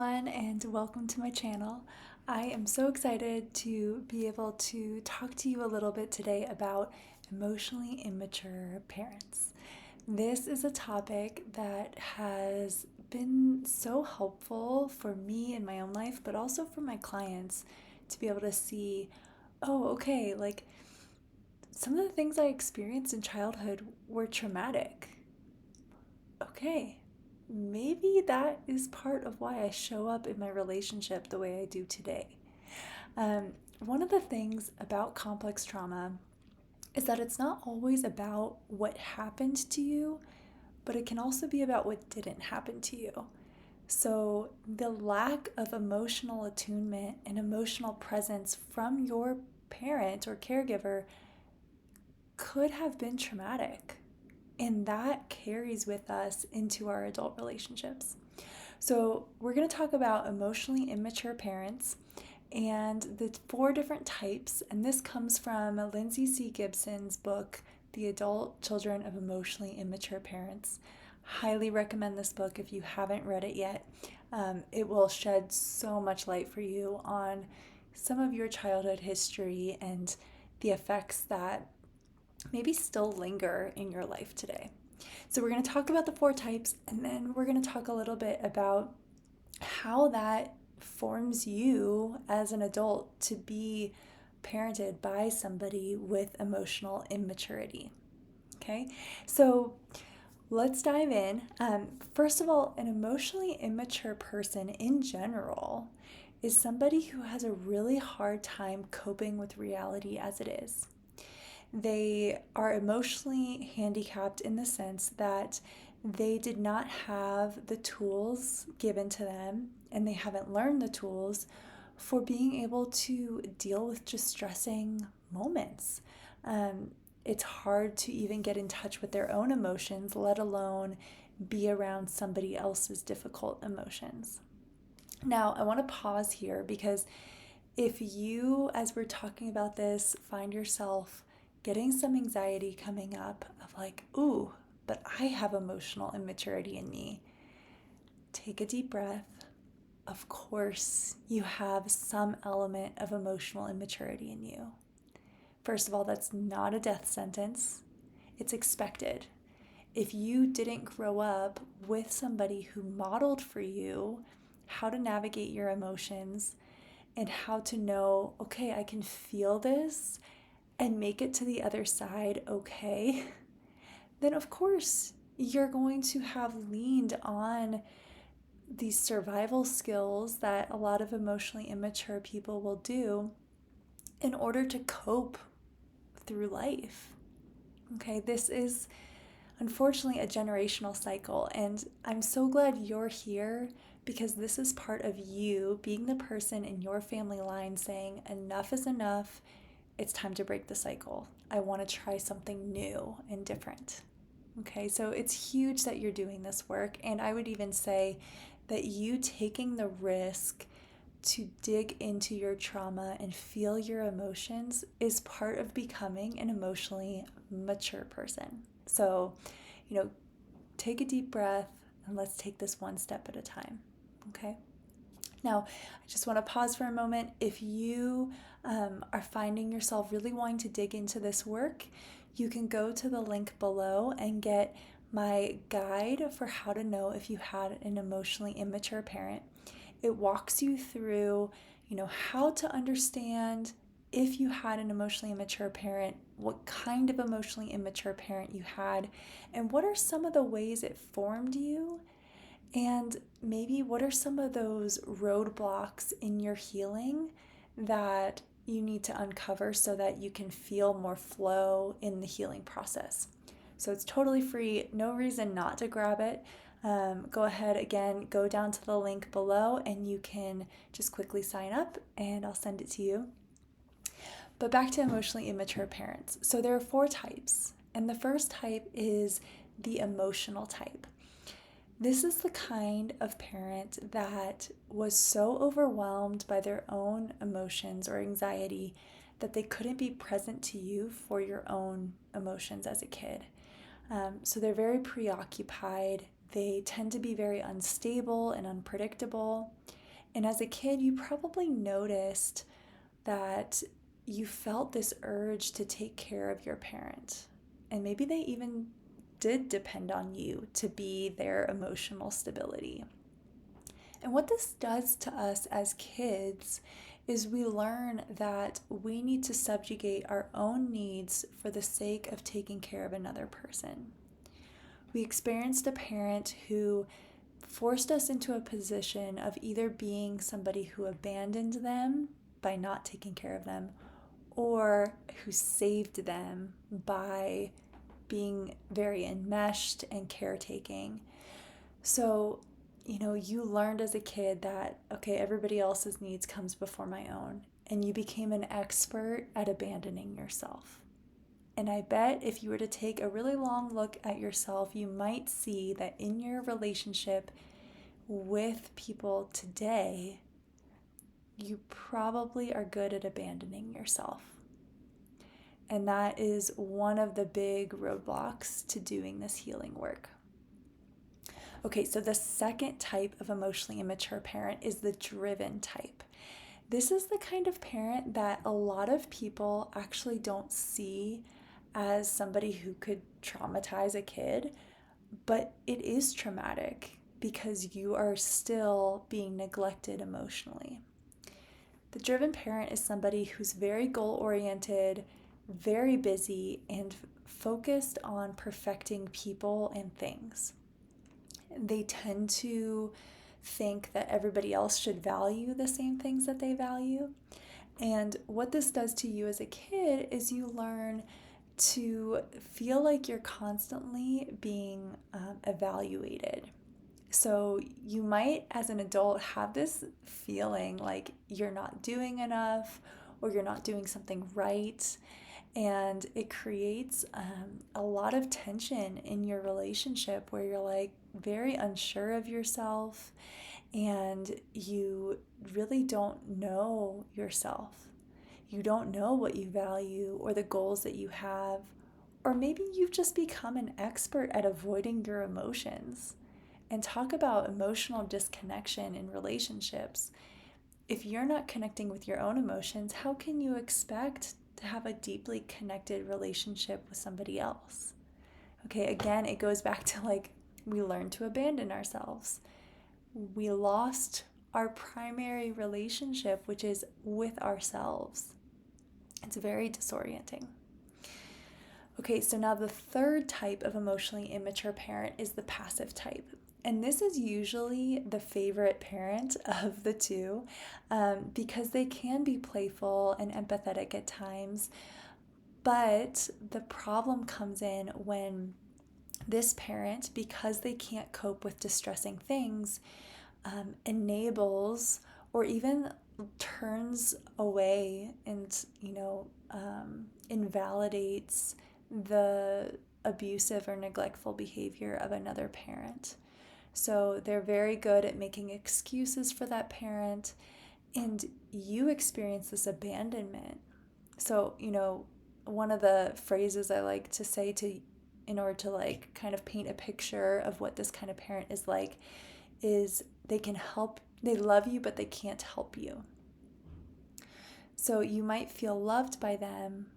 And welcome to my channel. I am so excited to be able to talk to you a little bit today about emotionally immature parents. This is a topic that has been so helpful for me in my own life, but also for my clients to be able to see, oh, okay, like some of the things I experienced in childhood were traumatic. Okay, maybe that is part of why I show up in my relationship the way I do today. One of the things about complex trauma is that it's not always about what happened to you, but it can also be about what didn't happen to you. So, the lack of emotional attunement and emotional presence from your parent or caregiver could have been traumatic. And that carries with us into our adult relationships. So, we're going to talk about emotionally immature parents and the 4 different types. And this comes from Lindsay C. Gibson's book, The Adult Children of Emotionally Immature Parents. Highly recommend this book if you haven't read it yet. It will shed so much light for you on some of your childhood history and the effects that maybe still linger in your life today. So, we're going to talk about the 4 types, and then we're going to talk a little bit about how that forms you as an adult to be parented by somebody with emotional immaturity. Okay, so let's dive in. First of all, an emotionally immature person in general is somebody who has a really hard time coping with reality as it is. They are emotionally handicapped in the sense that they did not have the tools given to them and they haven't learned the tools for being able to deal with distressing moments. It's hard to even get in touch with their own emotions, let alone be around somebody else's difficult emotions. Now, I want to pause here because if you, as we're talking about this, find yourself getting some anxiety coming up of like, ooh, but I have emotional immaturity in me, take a deep breath. Of course, you have some element of emotional immaturity in you. First of all, that's not a death sentence, it's expected. If you didn't grow up with somebody who modeled for you how to navigate your emotions and how to know, okay, I can feel this and make it to the other side okay, then of course you're going to have leaned on these survival skills that a lot of emotionally immature people will do in order to cope through life. Okay, this is unfortunately a generational cycle, and I'm so glad you're here because this is part of you being the person in your family line saying, enough is enough. It's time to break the cycle. I want to try something new and different. Okay, so it's huge that you're doing this work. And I would even say that you taking the risk to dig into your trauma and feel your emotions is part of becoming an emotionally mature person. So, take a deep breath and let's take this one step at a time. Okay. Now, I just want to pause for a moment. If you are finding yourself really wanting to dig into this work, you can go to the link below and get my guide for how to know if you had an emotionally immature parent. It walks you through, how to understand if you had an emotionally immature parent, what kind of emotionally immature parent you had, and what are some of the ways it formed you, and maybe what are some of those roadblocks in your healing that you need to uncover so that you can feel more flow in the healing process. So it's totally free, no reason not to grab it. Go ahead, again, go down to the link below and you can just quickly sign up and I'll send it to you. But back to emotionally immature parents. So there are 4 types, and the first type is the emotional type. This is the kind of parent that was so overwhelmed by their own emotions or anxiety that they couldn't be present to you for your own emotions as a kid. So they're very preoccupied, They tend to be very unstable and unpredictable. And as a kid, you probably noticed that you felt this urge to take care of your parent. And maybe they even did depend on you to be their emotional stability. And what this does to us as kids is we learn that we need to subjugate our own needs for the sake of taking care of another person. We experienced a parent who forced us into a position of either being somebody who abandoned them by not taking care of them, or who saved them by being very enmeshed and caretaking. So, you learned as a kid that, okay, everybody else's needs comes before my own, and you became an expert at abandoning yourself. And I bet if you were to take a really long look at yourself, you might see that in your relationship with people today, you probably are good at abandoning yourself. And that is one of the big roadblocks to doing this healing work. Okay, so the second type of emotionally immature parent is the driven type. This is the kind of parent that a lot of people actually don't see as somebody who could traumatize a kid, but it is traumatic because you are still being neglected emotionally. The driven parent is somebody who's very goal-oriented, very busy, and focused on perfecting people and things. They tend to think that everybody else should value the same things that they value. And what this does to you as a kid is you learn to feel like you're constantly being evaluated. So you might, as an adult, have this feeling like you're not doing enough or you're not doing something right. And it creates a lot of tension in your relationship where you're like very unsure of yourself and you really don't know yourself. You don't know what you value or the goals that you have. Or maybe you've just become an expert at avoiding your emotions. And talk about emotional disconnection in relationships. If you're not connecting with your own emotions, how can you expect to have a deeply connected relationship with somebody else? Okay, again, it goes back to we learned to abandon ourselves. We lost our primary relationship, which is with ourselves. It's very disorienting. Okay, so now the third type of emotionally immature parent is the passive type. And this is usually the favorite parent of the two because they can be playful and empathetic at times. But the problem comes in when this parent, because they can't cope with distressing things, enables or even turns away and, invalidates the abusive or neglectful behavior of another parent. So they're very good at making excuses for that parent, and you experience this abandonment. So, one of the phrases I like to say in order to kind of paint a picture of what this kind of parent is like is they love you, but they can't help you. So you might feel loved by them,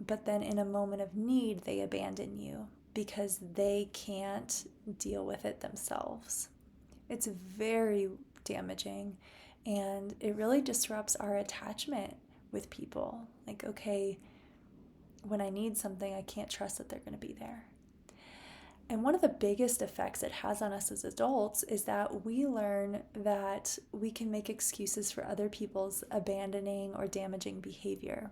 but then in a moment of need, they abandon you because they can't deal with it themselves. It's very damaging, and it really disrupts our attachment with people. Like, okay, when I need something, I can't trust that they're going to be there. And one of the biggest effects it has on us as adults is that we learn that we can make excuses for other people's abandoning or damaging behavior.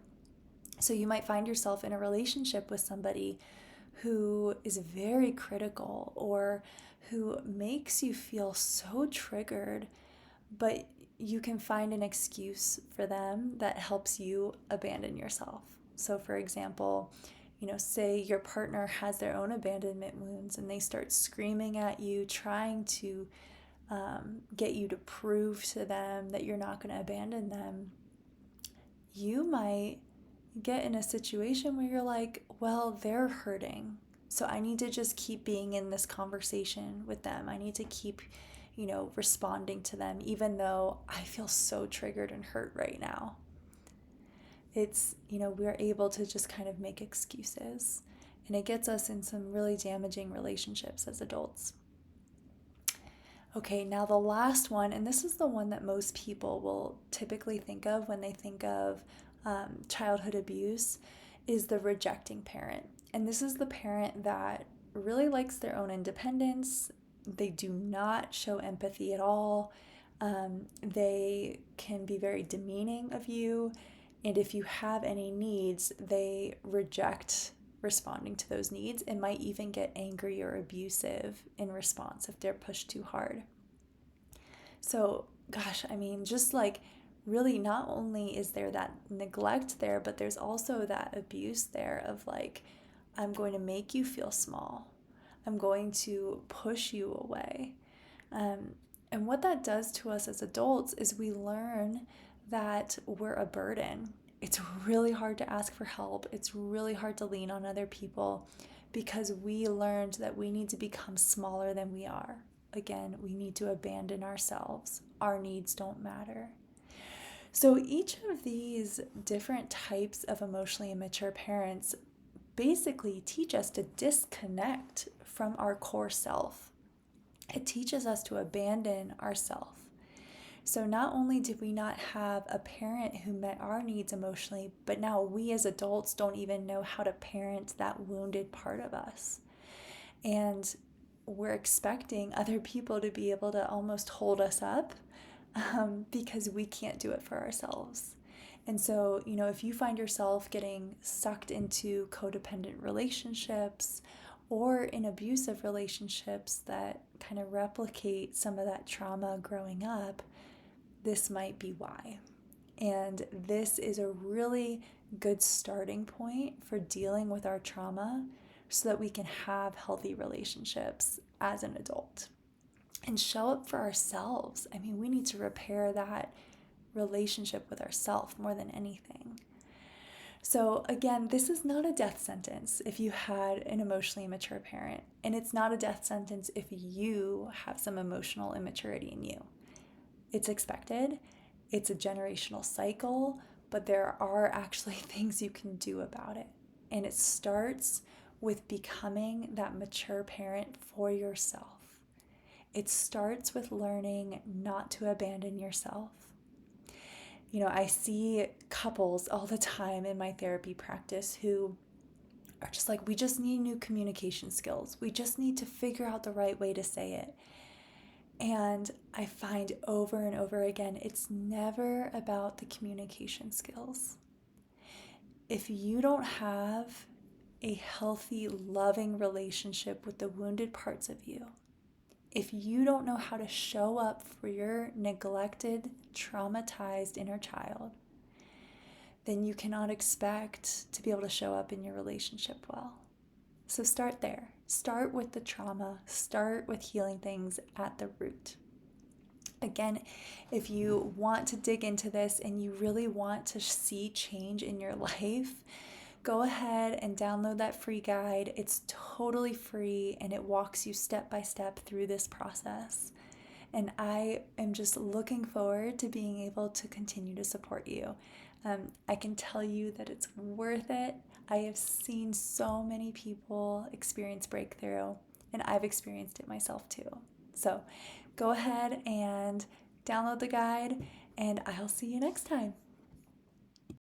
So you might find yourself in a relationship with somebody who is very critical or who makes you feel so triggered, but you can find an excuse for them that helps you abandon yourself. So for example, say your partner has their own abandonment wounds and they start screaming at you, trying to get you to prove to them that you're not going to abandon them. You might get in a situation where you're like, well, they're hurting. So I need to just keep being in this conversation with them. I need to keep, responding to them, even though I feel so triggered and hurt right now. It's, we're able to just kind of make excuses. And it gets us in some really damaging relationships as adults. Okay, now the last one, and this is the one that most people will typically think of when they think of childhood abuse, is the rejecting parent. And this is the parent that really likes their own independence. They do not show empathy at all. They can be very demeaning of you. And if you have any needs, they reject responding to those needs and might even get angry or abusive in response if they're pushed too hard. So, gosh, I mean, just like really, not only is there that neglect there, but there's also that abuse there of like, I'm going to make you feel small. I'm going to push you away. And what that does to us as adults is we learn that we're a burden. It's really hard to ask for help. It's really hard to lean on other people because we learned that we need to become smaller than we are. Again, we need to abandon ourselves. Our needs don't matter. So each of these different types of emotionally immature parents basically teach us to disconnect from our core self. It teaches us to abandon ourself. So not only did we not have a parent who met our needs emotionally, but now we as adults don't even know how to parent that wounded part of us. And we're expecting other people to be able to almost hold us up because we can't do it for ourselves. And so, if you find yourself getting sucked into codependent relationships or in abusive relationships that kind of replicate some of that trauma growing up, this might be why. And this is a really good starting point for dealing with our trauma so that we can have healthy relationships as an adult and show up for ourselves. I mean, we need to repair that relationship with ourselves more than anything. So again, this is not a death sentence if you had an emotionally immature parent, and it's not a death sentence if you have some emotional immaturity in you. It's expected, it's a generational cycle, but there are actually things you can do about it. And it starts with becoming that mature parent for yourself. It starts with learning not to abandon yourself. I see couples all the time in my therapy practice who are just like, we just need new communication skills. We just need to figure out the right way to say it. And I find over and over again, it's never about the communication skills. If you don't have a healthy, loving relationship with the wounded parts of you, if you don't know how to show up for your neglected, traumatized inner child, then you cannot expect to be able to show up in your relationship well. So start there. Start with the trauma. Start with healing things at the root. Again, if you want to dig into this and you really want to see change in your life, go ahead and download that free guide. It's totally free and it walks you step by step through this process. And I am just looking forward to being able to continue to support you. I can tell you that it's worth it. I have seen so many people experience breakthrough, and I've experienced it myself too. So go ahead and download the guide, and I'll see you next time.